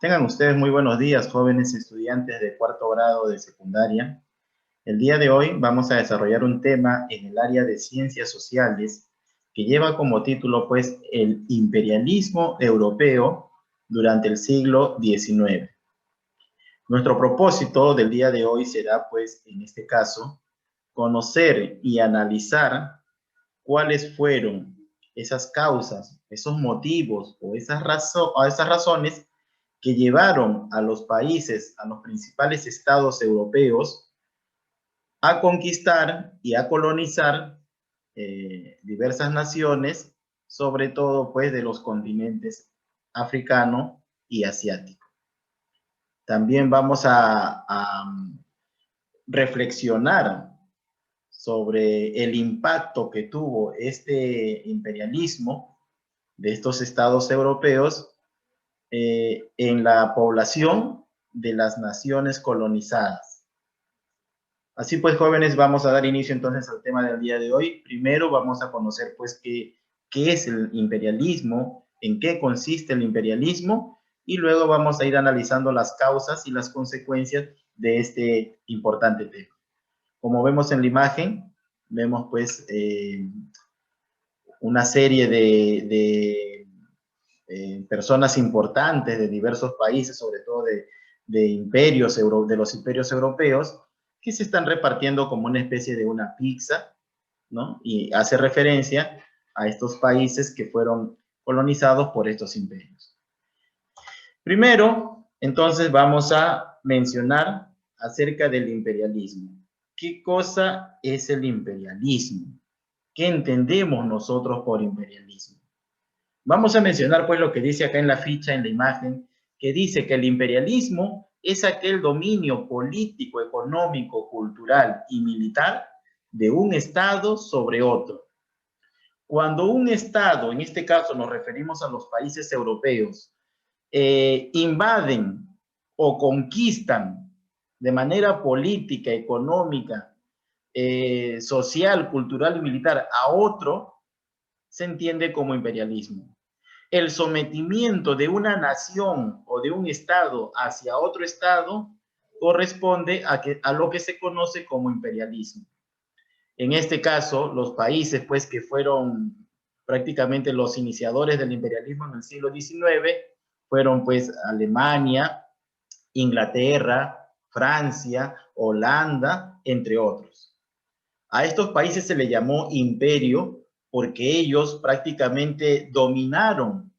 Tengan ustedes muy buenos días, jóvenes estudiantes de cuarto grado de secundaria. El día de hoy vamos a desarrollar un tema en el área de ciencias sociales que lleva como título, pues, el imperialismo europeo durante el siglo XIX. Nuestro propósito del día de hoy será, pues, en este caso, conocer y analizar cuáles fueron esas causas, esos motivos o esas razones que llevaron a los países, a los principales estados europeos, a conquistar y a colonizar diversas naciones, sobre todo pues de los continentes africano y asiático. También vamos a reflexionar sobre el impacto que tuvo este imperialismo de estos estados europeos en la población de las naciones colonizadas. Así pues, jóvenes, vamos a dar inicio entonces al tema del día de hoy. Primero vamos a conocer pues qué es el imperialismo, en qué consiste el imperialismo, y luego vamos a ir analizando las causas y las consecuencias de este importante tema. Como vemos en la imagen, vemos pues una serie de personas importantes de diversos países, sobre todo de imperios, de los imperios europeos, que se están repartiendo como una especie de una pizza, ¿no? Y hace referencia a estos países que fueron colonizados por estos imperios. Primero, entonces, vamos a mencionar acerca del imperialismo. ¿Qué cosa es el imperialismo? ¿Qué entendemos nosotros por imperialismo? Vamos a mencionar pues lo que dice acá en la ficha, en la imagen, que dice que el imperialismo es aquel dominio político, económico, cultural y militar de un Estado sobre otro. Cuando un Estado, en este caso nos referimos a los países europeos, invaden o conquistan de manera política, económica, social, cultural y militar a otro, se entiende como imperialismo. El sometimiento de una nación o de un estado hacia otro estado corresponde a lo que se conoce como imperialismo. En este caso, los países pues, que fueron prácticamente los iniciadores del imperialismo en el siglo XIX fueron pues Alemania, Inglaterra, Francia, Holanda, entre otros. A estos países se les llamó imperio porque ellos prácticamente dominaron,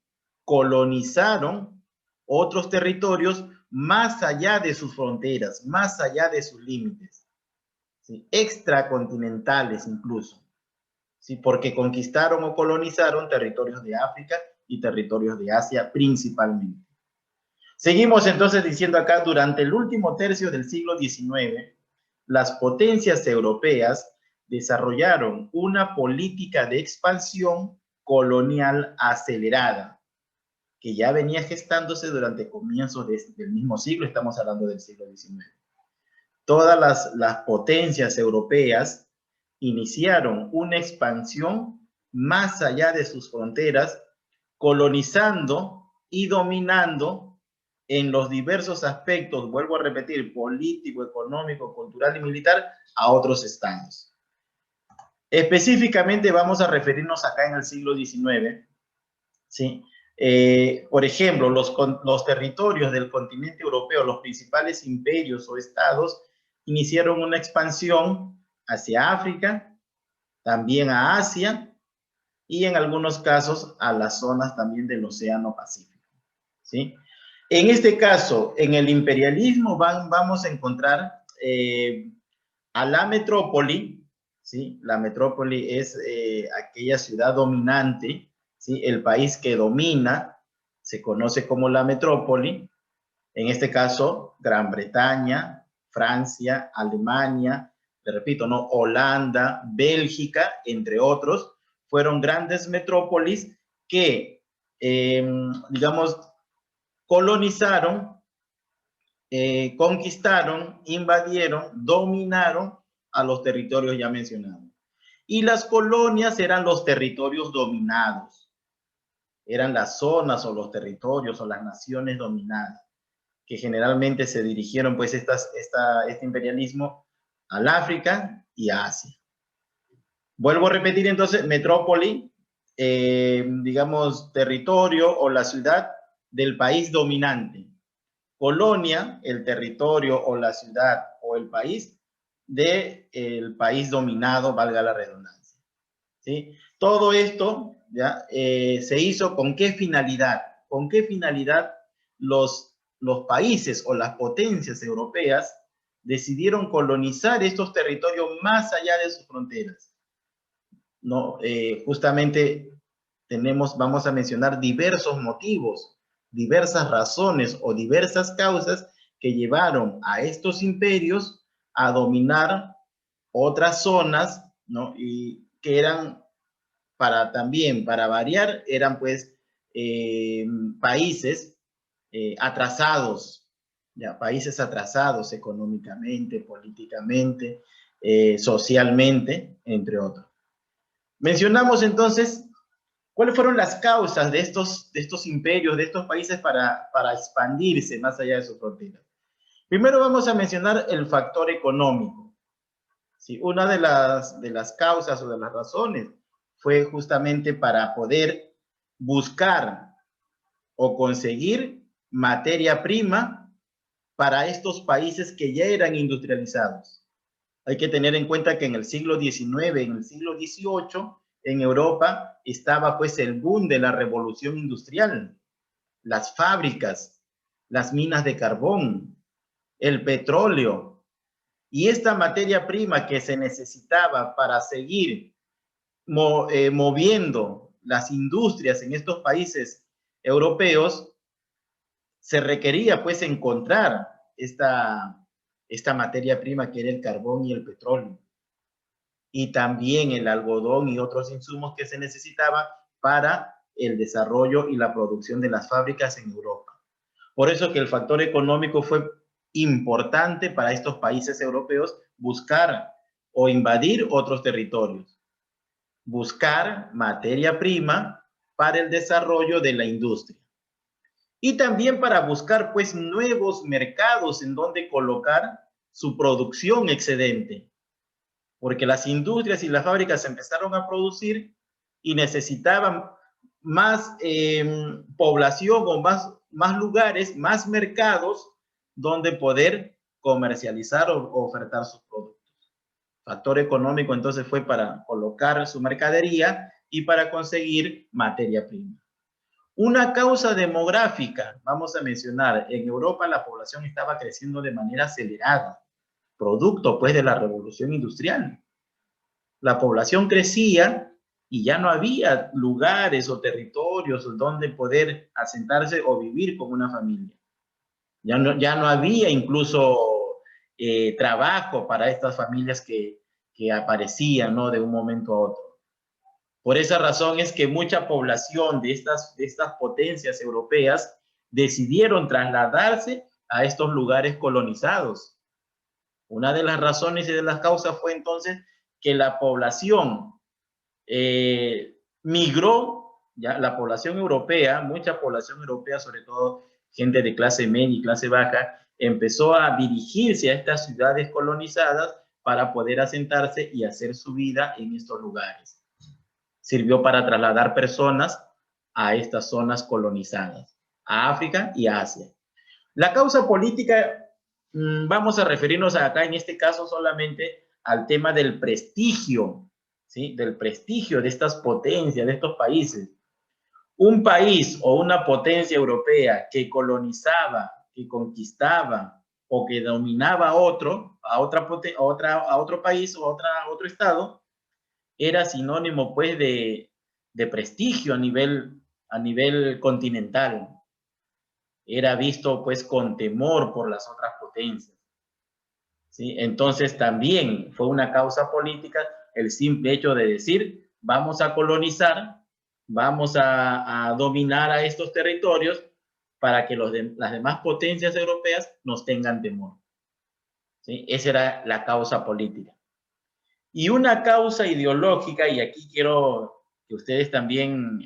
colonizaron otros territorios más allá de sus fronteras, más allá de sus límites, ¿sí? Extracontinentales incluso, ¿sí? Porque conquistaron o colonizaron territorios de África y territorios de Asia principalmente. Seguimos entonces diciendo acá, durante el último tercio del siglo XIX, las potencias europeas desarrollaron una política de expansión colonial acelerada, que ya venía gestándose durante comienzos del mismo siglo, estamos hablando del siglo XIX. Todas las potencias europeas iniciaron una expansión más allá de sus fronteras, colonizando y dominando en los diversos aspectos, vuelvo a repetir, político, económico, cultural y militar, a otros estados. Específicamente vamos a referirnos acá en el siglo XIX, ¿sí? Por ejemplo, los territorios del continente europeo, los principales imperios o estados, iniciaron una expansión hacia África, también a Asia y en algunos casos a las zonas también del Océano Pacífico, ¿sí? En este caso, en el imperialismo vamos a encontrar a la metrópoli, ¿sí? La metrópoli es aquella ciudad dominante, ¿sí? El país que domina se conoce como la metrópoli. En este caso, Gran Bretaña, Francia, Alemania, te repito, ¿no? Holanda, Bélgica, entre otros, fueron grandes metrópolis que, digamos, colonizaron, conquistaron, invadieron, dominaron a los territorios ya mencionados. Y las colonias eran los territorios dominados, eran las zonas o los territorios o las naciones dominadas. que generalmente se dirigieron pues este imperialismo al África y a Asia. Vuelvo a repetir entonces, metrópoli, digamos, territorio o la ciudad del país dominante. Colonia, el territorio o la ciudad o el país del país dominado, valga la redundancia. ¿Sí? Todo esto ¿ya? Se hizo con qué finalidad. ¿Con qué finalidad los países o las potencias europeas decidieron colonizar estos territorios más allá de sus fronteras? ¿No? Justamente vamos a mencionar diversos motivos, diversas razones o diversas causas que llevaron a estos imperios a dominar otras zonas, ¿no? Y que eran, también, para variar, eran pues países atrasados, ya, países atrasados económicamente, políticamente, socialmente, entre otros. Mencionamos entonces cuáles fueron las causas de estos imperios, de estos países para expandirse más allá de sus fronteras. Primero vamos a mencionar el factor económico. ¿Sí? Una de las causas o de las razones fue justamente para poder buscar o conseguir materia prima para estos países que ya eran industrializados. Hay que tener en cuenta que en el siglo XIX, en el siglo XVIII, en Europa estaba pues el boom de la revolución industrial, las fábricas, las minas de carbón, el petróleo, y esta materia prima que se necesitaba para seguir moviendo las industrias en estos países europeos, se requería pues encontrar esta materia prima que era el carbón y el petróleo, y también el algodón y otros insumos que se necesitaban para el desarrollo y la producción de las fábricas en Europa. Por eso que el factor económico fue importante para estos países europeos buscar o invadir otros territorios, buscar materia prima para el desarrollo de la industria. Y también para buscar pues nuevos mercados en donde colocar su producción excedente, porque las industrias y las fábricas empezaron a producir y necesitaban más población o más lugares, más mercados donde poder comercializar o ofertar sus productos. Factor económico entonces fue para colocar su mercadería y para conseguir materia prima. Una causa demográfica, vamos a mencionar, en Europa la población estaba creciendo de manera acelerada, producto pues de la revolución industrial. La población crecía y ya no había lugares o territorios donde poder asentarse o vivir como una familia. Ya no había incluso trabajo para estas familias que aparecían, ¿no? De un momento a otro. Por esa razón es que mucha población de estas potencias europeas decidieron trasladarse a estos lugares colonizados. Una de las razones y de las causas fue entonces que la población migró, ya la población europea, mucha población europea, sobre todo gente de clase media y clase baja, empezó a dirigirse a estas ciudades colonizadas para poder asentarse y hacer su vida en estos lugares. Sirvió para trasladar personas a estas zonas colonizadas, a África y a Asia. La causa política, vamos a referirnos acá en este caso solamente al tema del prestigio, ¿sí? Del prestigio de estas potencias, de estos países. Un país o una potencia europea que colonizaba, que conquistaba o que dominaba a otro país o otro estado, era sinónimo pues de prestigio a nivel continental. Era visto pues con temor por las otras potencias. ¿Sí? Entonces también fue una causa política el simple hecho de decir, vamos a colonizar, vamos a dominar a estos territorios para que las demás potencias europeas nos tengan temor. ¿Sí? Esa era la causa política. Y una causa ideológica, y aquí quiero que ustedes también,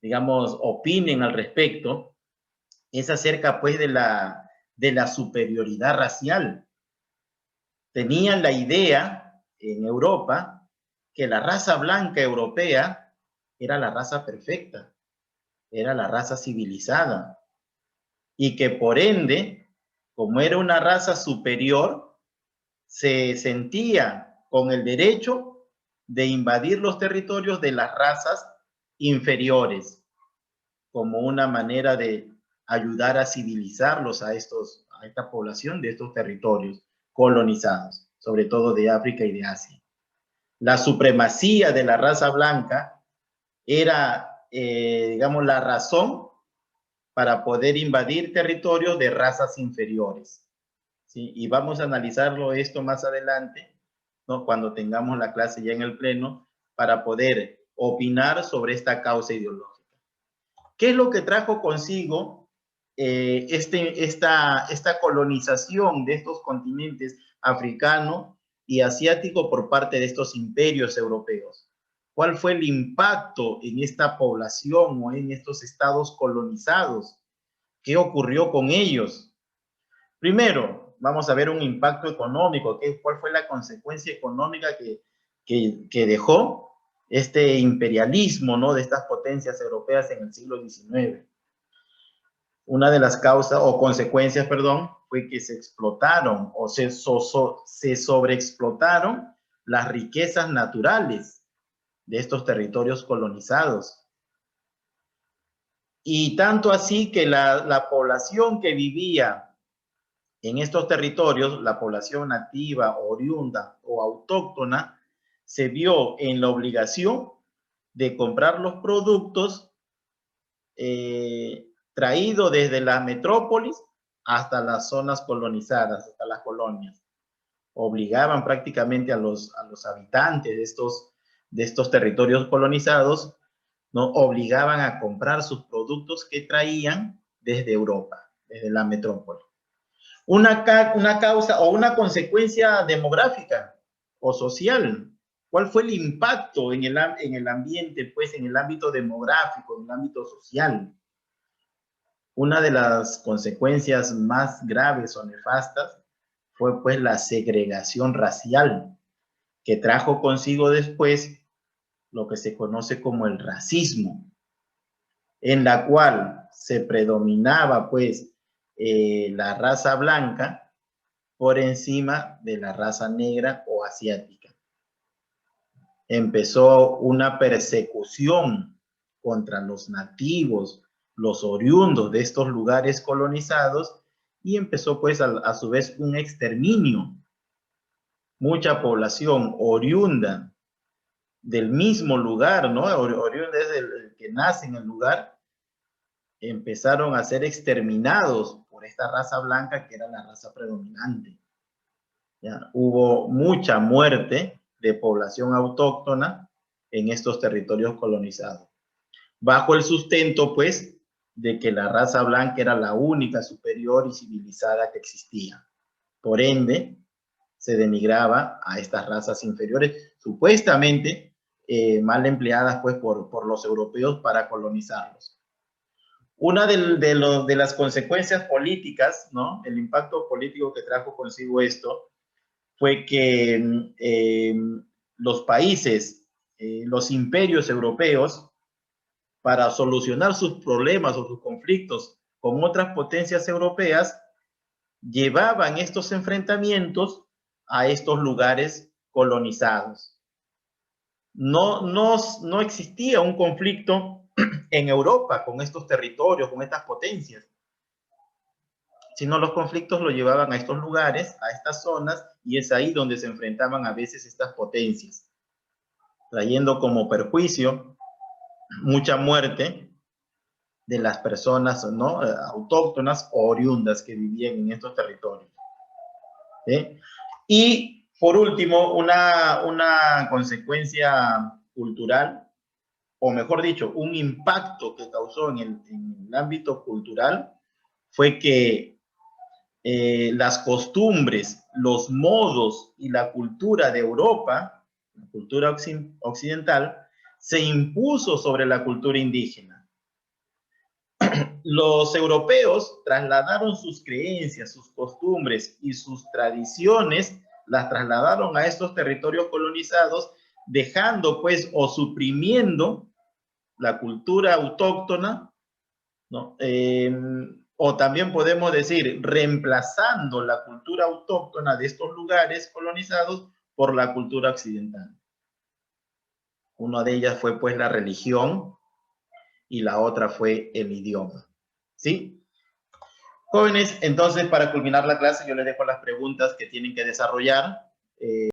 digamos, opinen al respecto, es acerca pues de la superioridad racial. Tenían la idea en Europa que la raza blanca europea era la raza perfecta, era la raza civilizada, y que por ende, como era una raza superior, se sentía con el derecho de invadir los territorios de las razas inferiores, como una manera de ayudar a civilizarlos a esta población de estos territorios colonizados, sobre todo de África y de Asia. La supremacía de la raza blanca era, digamos, la razón para poder invadir territorios de razas inferiores. ¿Sí? Y vamos a analizarlo esto más adelante, ¿no? Cuando tengamos la clase ya en el pleno, para poder opinar sobre esta causa ideológica. ¿Qué es lo que trajo consigo esta colonización de estos continentes africano y asiático por parte de estos imperios europeos? ¿Cuál fue el impacto en esta población o en estos estados colonizados? ¿Qué ocurrió con ellos? Primero, vamos a ver un impacto económico. ¿Cuál fue la consecuencia económica que dejó este imperialismo, ¿no?, de estas potencias europeas en el siglo XIX? Una de las causas o consecuencias, perdón, fue que se explotaron o se sobreexplotaron las riquezas naturales de estos territorios colonizados. Y tanto así que la población que vivía en estos territorios, la población nativa, oriunda o autóctona, se vio en la obligación de comprar los productos traídos desde la metrópolis hasta las zonas colonizadas, hasta las colonias. Obligaban prácticamente a los habitantes de estos territorios colonizados, ¿no? Obligaban a comprar sus productos que traían desde Europa, desde la metrópoli. Una causa o una consecuencia demográfica o social. ¿Cuál fue el impacto en el ambiente, pues, en el ámbito demográfico, en el ámbito social? Una de las consecuencias más graves o nefastas fue, pues, la segregación racial, que trajo consigo después lo que se conoce como el racismo, en la cual se predominaba, pues, la raza blanca por encima de la raza negra o asiática. Empezó una persecución contra los nativos, los oriundos de estos lugares colonizados, y empezó pues a su vez un exterminio. Mucha población oriunda del mismo lugar, ¿no? Oriunda es el que nace en el lugar, empezaron a ser exterminados por esta raza blanca que era la raza predominante. ¿Ya? Hubo mucha muerte de población autóctona en estos territorios colonizados, bajo el sustento, pues, de que la raza blanca era la única superior y civilizada que existía. Por ende, se denigraba a estas razas inferiores, supuestamente mal empleadas, pues, por los europeos para colonizarlos. Una de las consecuencias políticas, ¿no?, el impacto político que trajo consigo esto, fue que los países, los imperios europeos, para solucionar sus problemas o sus conflictos con otras potencias europeas, llevaban estos enfrentamientos a estos lugares colonizados. No existía un conflicto en Europa con estos territorios, con estas potencias, sino los conflictos lo llevaban a estos lugares, a estas zonas, y es ahí donde se enfrentaban a veces estas potencias, trayendo como perjuicio mucha muerte de las personas, ¿no?, autóctonas o oriundas que vivían en estos territorios. ¿Sí? Y por último, una consecuencia cultural, o mejor dicho, un impacto que causó en el ámbito cultural, fue que las costumbres, los modos y la cultura de Europa, la cultura occidental, se impuso sobre la cultura indígena. Los europeos trasladaron sus creencias, sus costumbres y sus tradiciones, las trasladaron a estos territorios colonizados, dejando pues o suprimiendo la cultura autóctona, ¿no? O también podemos decir reemplazando la cultura autóctona de estos lugares colonizados por la cultura occidental. Una de ellas fue pues la religión y la otra fue el idioma. ¿Sí? Jóvenes, entonces para culminar la clase yo les dejo las preguntas que tienen que desarrollar.